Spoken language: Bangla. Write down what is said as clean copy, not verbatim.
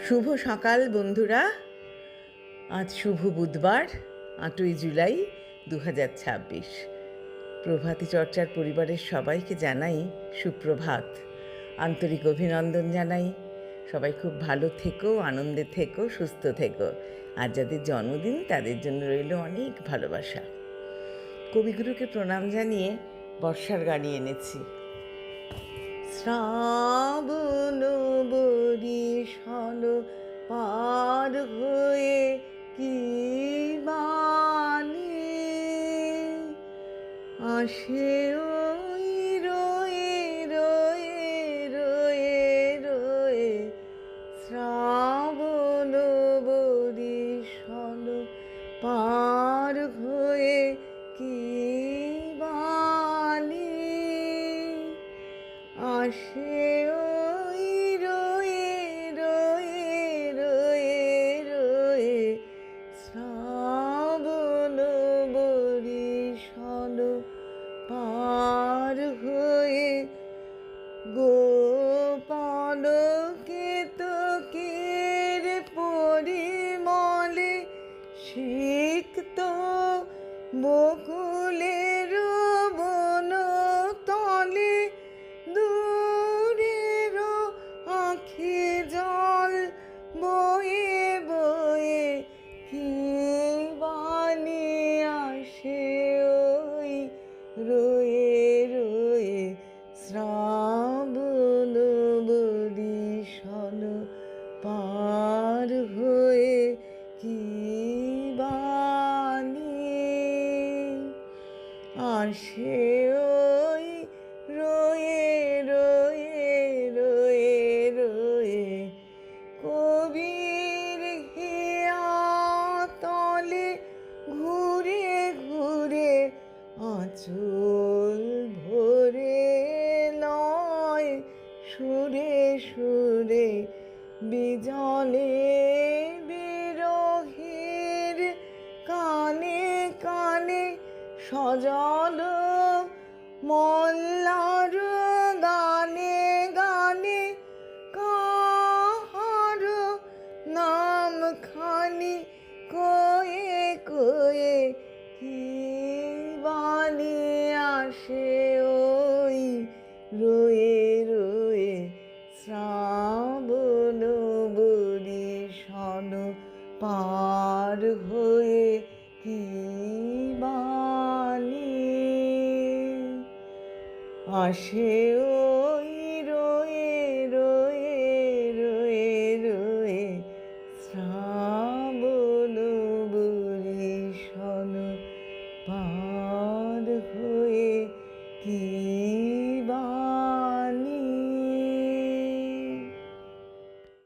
শুভ সকাল বন্ধুরা। আজ শুভ বুধবার 8ই জুলাই 2026। প্রভাতী চর্চার পরিবারের সবাইকে জানাই সুপ্রভাত, আন্তরিক অভিনন্দন জানাই। সবাই খুব ভালো থেকো, আনন্দে থেকো, সুস্থ থেকো। আর যাদের জন্মদিন তাদের জন্য রইল অনেক ভালোবাসা। কবিগুরুকে প্রণাম জানিয়ে বর্ষার গাড়ি এনেছি। শ্রাবণ বরিশাল পার হয়ে কি বাণী আসে ওই রয়ে রয়ে রয়ে রয়ে। শ্রাবণ বরিশাল পার হয়ে কি বাণী আসে ওই রয়ে রয়ে রয়ে রয়ে। শ্রাবণ বরিশাল পার হয়ে গোপাল কেতকের পরিমলে সিক্ত বকুলের বন তলে দূরের আঁখি জল বয়ে বয়ে কি বাণী আসে ওই রয়ে রয়ে। শ্রাবণ বরিশাল পার হয়ে কি বাণী আসে ওই রয়ে রয়ে রয়ে রয়ে। কবির হিয়া তলে ঘুরে ঘুরে আঁচল ভরে লয় সুরে সুরে বিজলে বিরহের কানে কানে সজল মল্লার গানে গানে কাহার নাম খানি কয়ে কয়ে কি বাণী আসে ওই রয়ে রয়ে। শ্রাবণ বরিশাল পার হয়ে কি বাণী আসে